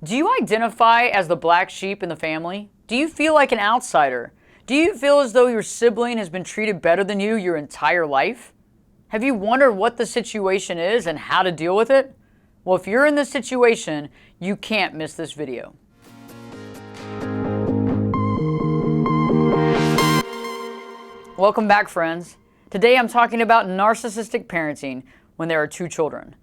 Do you identify as the black sheep in the family? Do you feel like an outsider? Do you feel as though your sibling has been treated better than you your entire life? Have you wondered what the situation is and how to deal with it? Well, if you're in this situation, you can't miss this video. Welcome back, friends. Today I'm talking about narcissistic parenting when there are two children,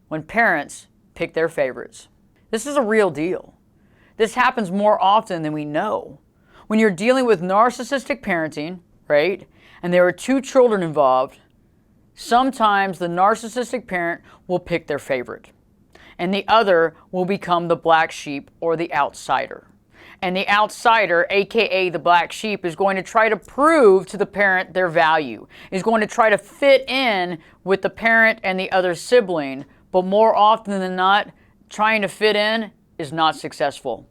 when parents pick their favorites. This is a real deal. This happens more often than we know. When you're dealing with narcissistic parenting, right, and there are two children involved, sometimes the narcissistic parent will pick their favorite, and the other will become the black sheep or the outsider. And the outsider, aka the black sheep, is going to try to prove to the parent their value, is going to try to fit in with the parent and the other sibling, but more often than not, trying to fit in is not successful.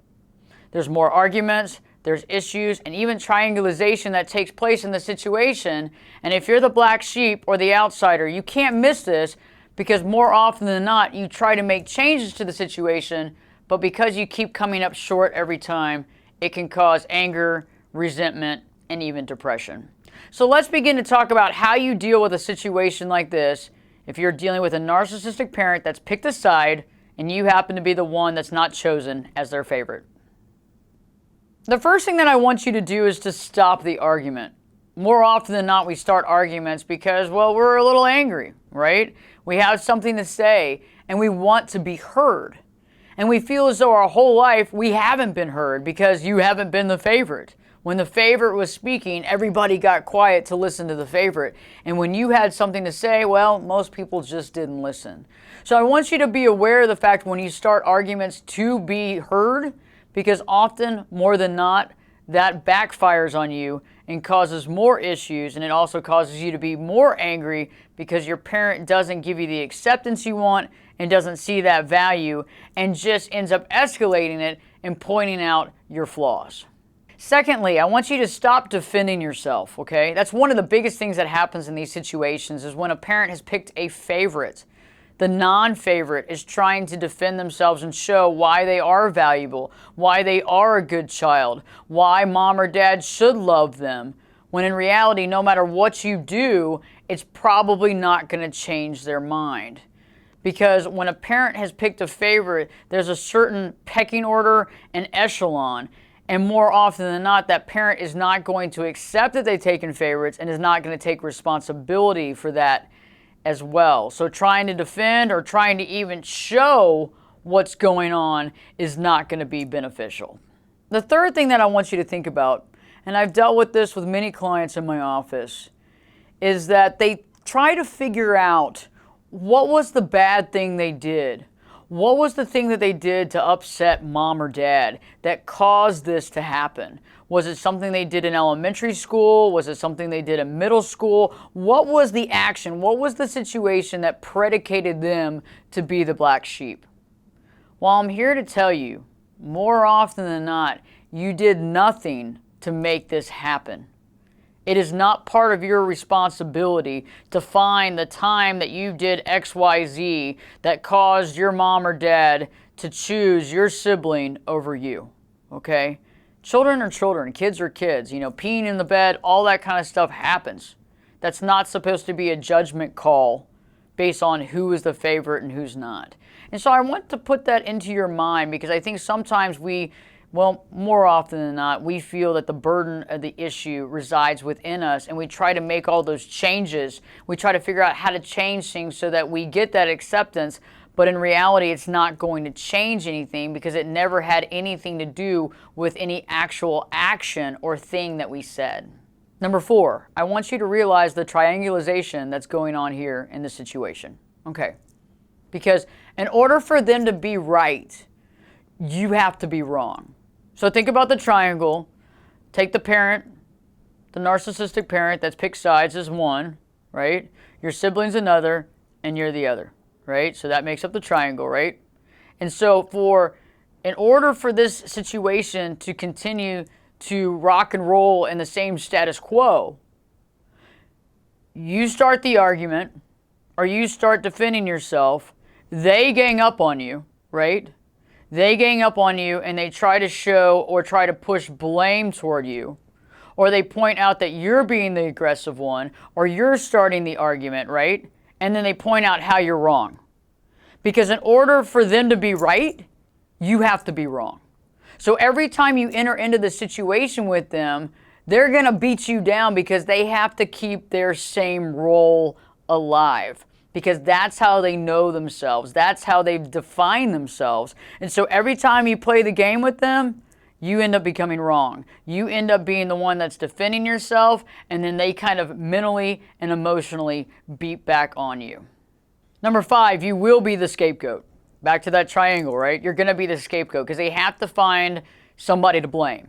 There's more arguments, there's issues, and even triangulation that takes place in the situation. And if you're the black sheep or the outsider, you can't miss this, because more often than not, you try to make changes to the situation, but because you keep coming up short every time, it can cause anger, resentment, and even depression. So let's begin to talk about how you deal with a situation like this if you're dealing with a narcissistic parent that's picked a side and you happen to be the one that's not chosen as their favorite. The first thing that I want you to do is to stop the argument. More often than not, we start arguments because, well, we're a little angry, right? We have something to say and we want to be heard. And we feel as though our whole life we haven't been heard because you haven't been the favorite. When the favorite was speaking, everybody got quiet to listen to the favorite. And when you had something to say, well, most people just didn't listen. So I want you to be aware of the fact when you start arguments to be heard, because often, more than not, that backfires on you and causes more issues, and it also causes you to be more angry because your parent doesn't give you the acceptance you want and doesn't see that value and just ends up escalating it and pointing out your flaws. Secondly, I want you to stop defending yourself, okay? That's one of the biggest things that happens in these situations is when a parent has picked a favorite. The non-favorite is trying to defend themselves and show why they are valuable, why they are a good child, why mom or dad should love them, when in reality, no matter what you do, it's probably not going to change their mind. Because when a parent has picked a favorite, there's a certain pecking order and echelon. And more often than not, that parent is not going to accept that they've taken favorites and is not going to take responsibility for that as well. So trying to defend or trying to even show what's going on is not going to be beneficial. The third thing that I want you to think about, and I've dealt with this with many clients in my office, is that they try to figure out what was the bad thing they did. What was the thing that they did to upset mom or dad that caused this to happen? Was it something they did in elementary school? Was it something they did in middle school? What was the action? What was the situation that predicated them to be the black sheep? Well, I'm here to tell you, more often than not, you did nothing to make this happen. It is not part of your responsibility to find the time that you did XYZ that caused your mom or dad to choose your sibling over you, okay? Children are children, kids are kids, peeing in the bed, all that kind of stuff happens. That's not supposed to be a judgment call based on who is the favorite and who's not. And so I want to put that into your mind because I think sometimes more often than not, we feel that the burden of the issue resides within us and we try to make all those changes. We try to figure out how to change things so that we get that acceptance, but in reality, it's not going to change anything because it never had anything to do with any actual action or thing that we said. Number 4, I want you to realize the triangulation that's going on here in this situation. Okay, because in order for them to be right, you have to be wrong. So think about the triangle. Take the parent, the narcissistic parent that's picked sides as one, right? Your sibling's another, and you're the other, right? So that makes up the triangle, right? And so in order for this situation to continue to rock and roll in the same status quo, you start the argument, or you start defending yourself, they gang up on you, right? they gang up on you and they try to show or try to push blame toward you, or they point out that you're being the aggressive one, or you're starting the argument, right? And then they point out how you're wrong. Because in order for them to be right, you have to be wrong. So every time you enter into the situation with them, they're going to beat you down because they have to keep their same role alive. Because that's how they know themselves. That's how they've defined themselves. And so every time you play the game with them, you end up becoming wrong. You end up being the one that's defending yourself, and then they kind of mentally and emotionally beat back on you. Number 5, you will be the scapegoat. Back to that triangle, right? You're going to be the scapegoat because they have to find somebody to blame,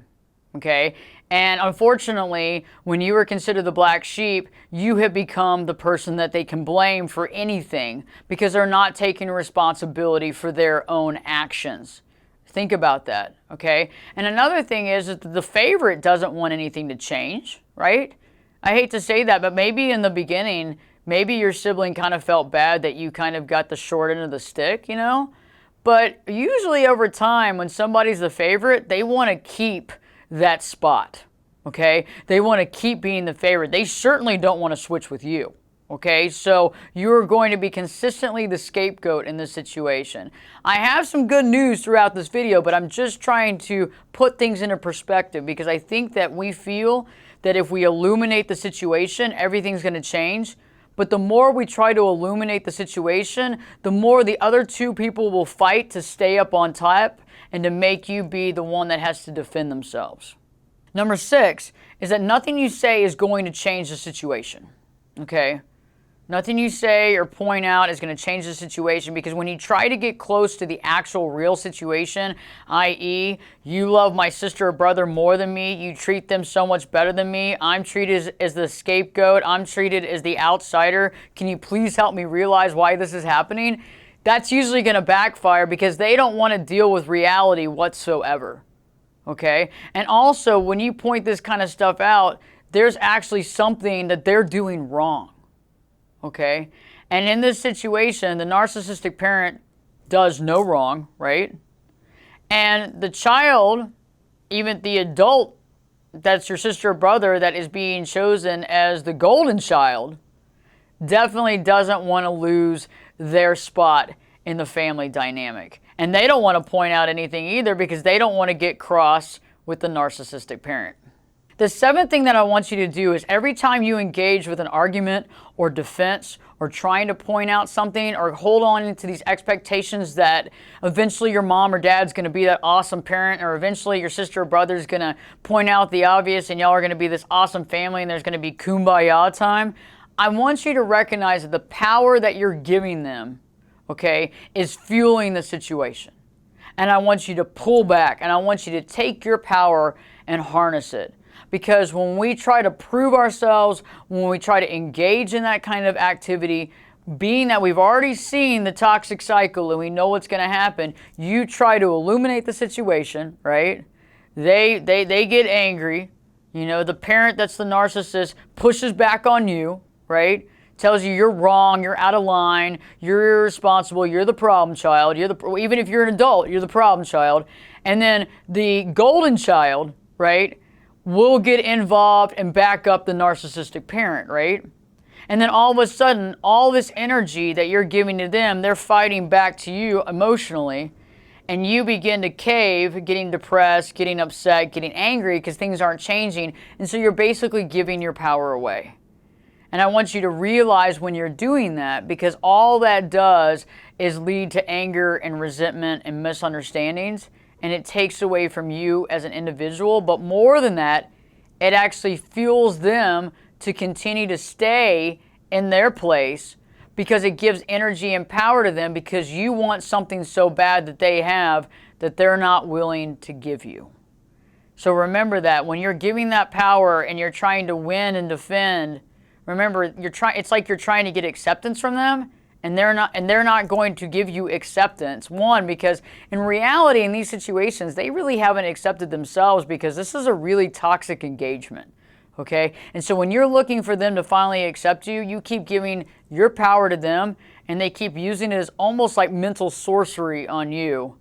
okay? And unfortunately, when you are considered the black sheep, you have become the person that they can blame for anything because they're not taking responsibility for their own actions. Think about that, okay? And another thing is that the favorite doesn't want anything to change, right? I hate to say that, but maybe in the beginning, maybe your sibling kind of felt bad that you kind of got the short end of the stick, you know? But usually over time, when somebody's the favorite, they want to keep that spot, okay? They want to keep being the favorite. They certainly don't want to switch with you, okay? So you're going to be consistently the scapegoat in this situation. I have some good news throughout this video, but I'm just trying to put things into perspective because I think that we feel that if we illuminate the situation, everything's going to change. But the more we try to illuminate the situation, the more the other two people will fight to stay up on top and to make you be the one that has to defend themselves. Number 6 is that nothing you say is going to change the situation, okay? Nothing you say or point out is going to change the situation because when you try to get close to the actual real situation, i.e., you love my sister or brother more than me, you treat them so much better than me, I'm treated as the scapegoat, I'm treated as the outsider, can you please help me realize why this is happening? That's usually going to backfire because they don't want to deal with reality whatsoever, okay? And also, when you point this kind of stuff out, there's actually something that they're doing wrong. Okay? And in this situation, the narcissistic parent does no wrong, right? And the child, even the adult that's your sister or brother that is being chosen as the golden child, definitely doesn't want to lose their spot in the family dynamic. And they don't want to point out anything either because they don't want to get cross with the narcissistic parent. The 7th thing that I want you to do is every time you engage with an argument or defense or trying to point out something or hold on to these expectations that eventually your mom or dad's going to be that awesome parent or eventually your sister or brother's going to point out the obvious and y'all are going to be this awesome family and there's going to be kumbaya time, I want you to recognize that the power that you're giving them, okay, is fueling the situation. And I want you to pull back and I want you to take your power and harness it. Because when we try to prove ourselves, when we try to engage in that kind of activity, being that we've already seen the toxic cycle and we know what's going to happen, you try to illuminate the situation, right? They get angry. You know, the parent that's the narcissist pushes back on you, right? Tells you you're wrong, you're out of line, you're irresponsible, you're the problem child. Even if you're an adult, you're the problem child. And then the golden child, right, will get involved and back up the narcissistic parent, right? And then all of a sudden, all this energy that you're giving to them, they're fighting back to you emotionally, and you begin to cave, getting depressed, getting upset, getting angry because things aren't changing, and so you're basically giving your power away. And I want you to realize when you're doing that, because all that does is lead to anger and resentment and misunderstandings, and it takes away from you as an individual. But more than that, it actually fuels them to continue to stay in their place because it gives energy and power to them because you want something so bad that they have that they're not willing to give you. So remember that when you're giving that power and you're trying to win and defend, remember it's like you're trying to get acceptance from them. And they're not going to give you acceptance. One, because in reality, in these situations, they really haven't accepted themselves because this is a really toxic engagement, okay? And so when you're looking for them to finally accept you, you keep giving your power to them, and they keep using it as almost like mental sorcery on you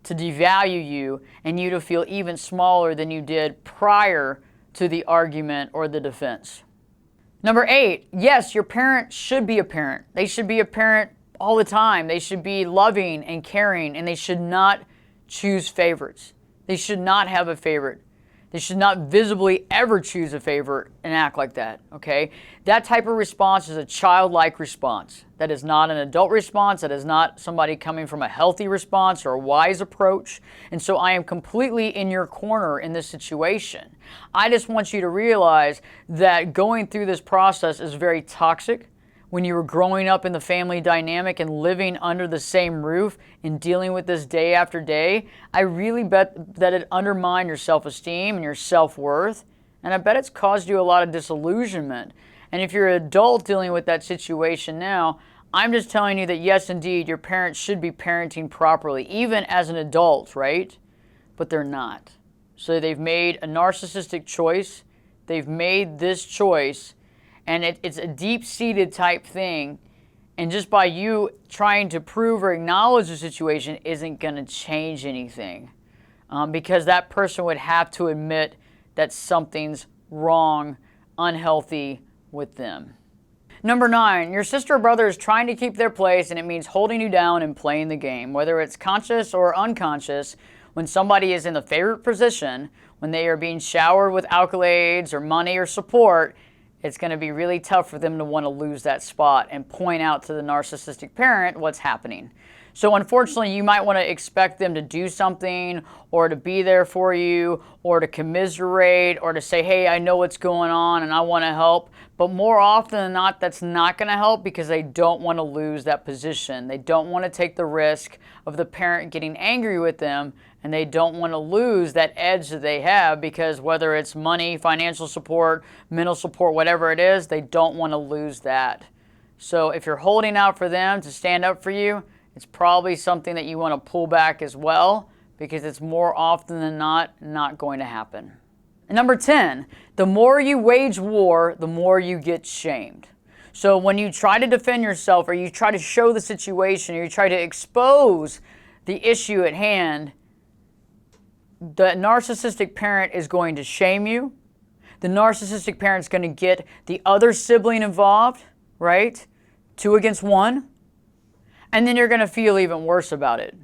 to devalue you and you to feel even smaller than you did prior to the argument or the defense. Number 8, yes, your parent should be a parent. They should be a parent all the time. They should be loving and caring, and they should not choose favorites. They should not have a favorite. They should not visibly ever choose a favorite and act like that, okay? That type of response is a childlike response. That is not an adult response. That is not somebody coming from a healthy response or a wise approach. And so I am completely in your corner in this situation. I just want you to realize that going through this process is very toxic. When you were growing up in the family dynamic and living under the same roof and dealing with this day after day, I really bet that it undermined your self-esteem and your self-worth. And I bet it's caused you a lot of disillusionment. And if you're an adult dealing with that situation now, I'm just telling you that yes, indeed, your parents should be parenting properly, even as an adult, right? But they're not. So they've made a narcissistic choice. They've made this choice. And it's a deep-seated type thing. And just by you trying to prove or acknowledge the situation isn't going to change anything. Because that person would have to admit that something's wrong, unhealthy with them. Number 9, your sister or brother is trying to keep their place, and it means holding you down and playing the game. Whether it's conscious or unconscious, when somebody is in the favorite position, when they are being showered with accolades or money or support, it's going to be really tough for them to want to lose that spot and point out to the narcissistic parent what's happening. So unfortunately, you might want to expect them to do something or to be there for you or to commiserate or to say, hey, I know what's going on and I want to help. But more often than not, that's not going to help because they don't want to lose that position. They don't want to take the risk of the parent getting angry with them, and they don't want to lose that edge that they have because whether it's money, financial support, mental support, whatever it is, they don't want to lose that. So if you're holding out for them to stand up for you, it's probably something that you want to pull back as well because it's more often than not going to happen. And number 10, the more you wage war, the more you get shamed. So when you try to defend yourself or you try to show the situation or you try to expose the issue at hand, the narcissistic parent is going to shame you. The narcissistic parent is going to get the other sibling involved, right? 2 against 1. And then you're going to feel even worse about it.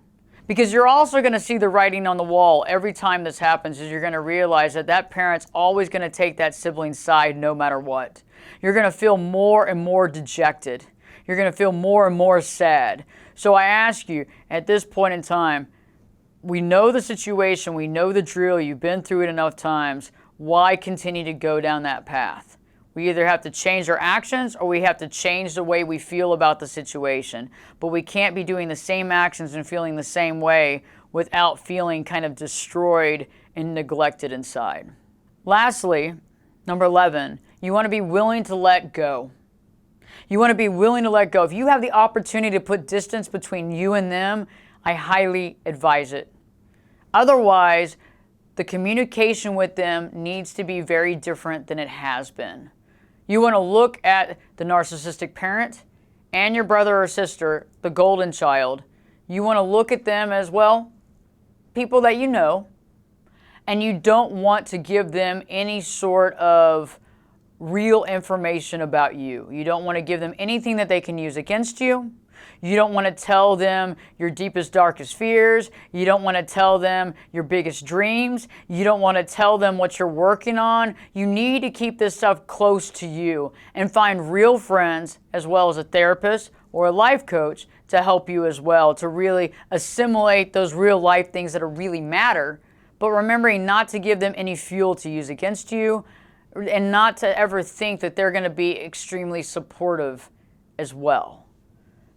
Because you're also going to see the writing on the wall every time this happens, is you're going to realize that that parent's always going to take that sibling's side no matter what. You're going to feel more and more dejected. You're going to feel more and more sad. So I ask you, at this point in time, we know the situation, we know the drill, you've been through it enough times. Why continue to go down that path? We either have to change our actions or we have to change the way we feel about the situation. But we can't be doing the same actions and feeling the same way without feeling kind of destroyed and neglected inside. Lastly, number 11, you want to be willing to let go. You want to be willing to let go. If you have the opportunity to put distance between you and them, I highly advise it. Otherwise, the communication with them needs to be very different than it has been. You want to look at the narcissistic parent and your brother or sister, the golden child. You want to look at them as, well, people that you know, and you don't want to give them any sort of real information about you. You don't want to give them anything that they can use against you. You don't want to tell them your deepest, darkest fears. You don't want to tell them your biggest dreams. You don't want to tell them what you're working on. You need to keep this stuff close to you and find real friends as well as a therapist or a life coach to help you as well, to really assimilate those real life things that really matter, but remembering not to give them any fuel to use against you and not to ever think that they're going to be extremely supportive as well.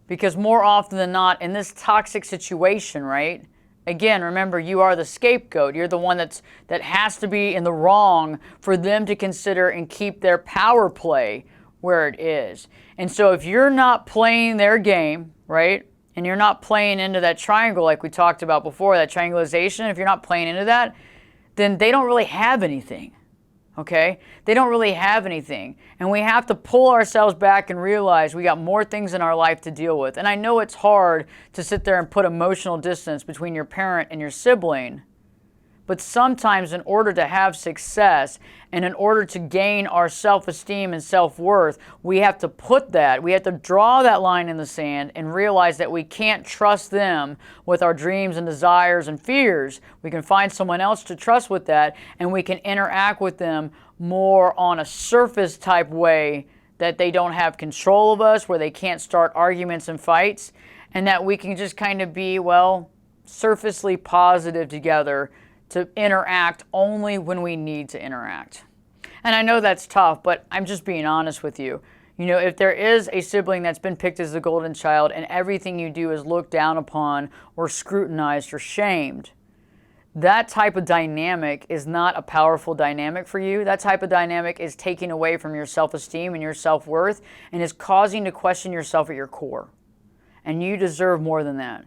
Because more often than not, in this toxic situation, right? Again, remember, you are the scapegoat. You're the one that has to be in the wrong for them to consider and keep their power play where it is. And so if you're not playing their game, right? And you're not playing into that triangle like we talked about before, that triangulation, if you're not playing into that, then they don't really have anything. okay? They don't really have anything. And we have to pull ourselves back and realize we got more things in our life to deal with. And I know it's hard to sit there and put emotional distance between your parent and your sibling. But sometimes in order to have success and in order to gain our self-esteem and self-worth, we have to draw that line in the sand and realize that we can't trust them with our dreams and desires and fears. We can find someone else to trust with that, and we can interact with them more on a surface type way, that they don't have control of us, where they can't start arguments and fights, and that we can just kind of be, well, surfacely positive together, to interact only when we need to interact. And I know that's tough, but I'm just being honest with you. You know, if there is a sibling that's been picked as the golden child and everything you do is looked down upon or scrutinized or shamed, that type of dynamic is not a powerful dynamic for you. That type of dynamic is taking away from your self-esteem and your self-worth and is causing to question yourself at your core. And you deserve more than that.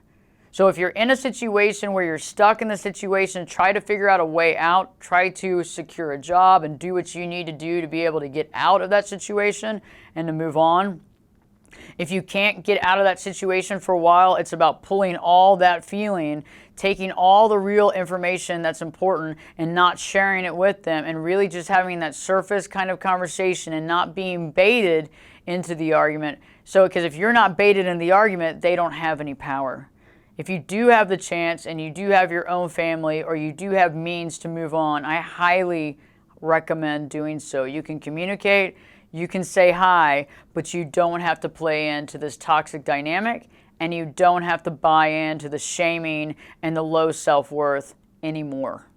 So if you're in a situation where you're stuck in the situation, try to figure out a way out. Try to secure a job and do what you need to do to be able to get out of that situation and to move on. If you can't get out of that situation for a while, it's about pulling all that feeling, taking all the real information that's important and not sharing it with them, and really just having that surface kind of conversation and not being baited into the argument. So, because if you're not baited in the argument, they don't have any power. If you do have the chance and you do have your own family or you do have means to move on, I highly recommend doing so. You can communicate, you can say hi, but you don't have to play into this toxic dynamic, and you don't have to buy into the shaming and the low self-worth anymore.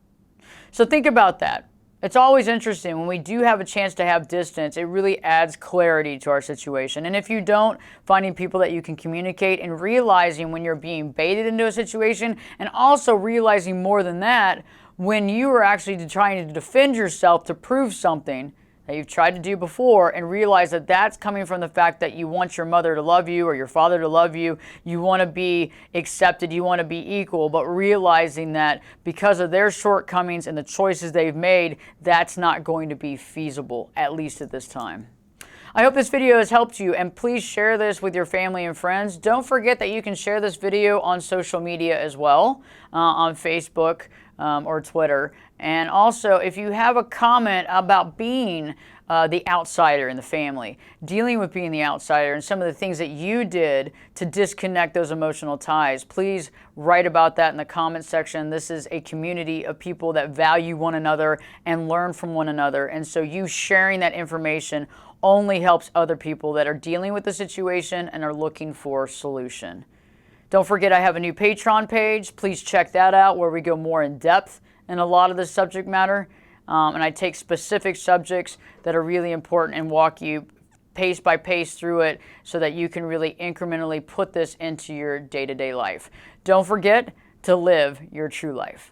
So think about that. It's always interesting when we do have a chance to have distance. It really adds clarity to our situation. And if you don't, finding people that you can communicate and realizing when you're being baited into a situation, and also realizing more than that, when you are actually trying to defend yourself to prove something that you've tried to do before, and realize that that's coming from the fact that you want your mother to love you or your father to love you, you want to be accepted, you want to be equal, but realizing that because of their shortcomings and the choices they've made, that's not going to be feasible, at least at this time. I hope this video has helped you, and please share this with your family and friends. Don't forget that you can share this video on social media as well, on Facebook or Twitter. And also, if you have a comment about being the outsider in the family, dealing with being the outsider and some of the things that you did to disconnect those emotional ties, please write about that in the comment section. This is a community of people that value one another and learn from one another. And so you sharing that information only helps other people that are dealing with the situation and are looking for a solution. Don't forget, I have a new Patreon page. Please check that out, where we go more in depth in a lot of the subject matter. And I take specific subjects that are really important and walk you pace by pace through it so that you can really incrementally put this into your day-to-day life. Don't forget to live your true life.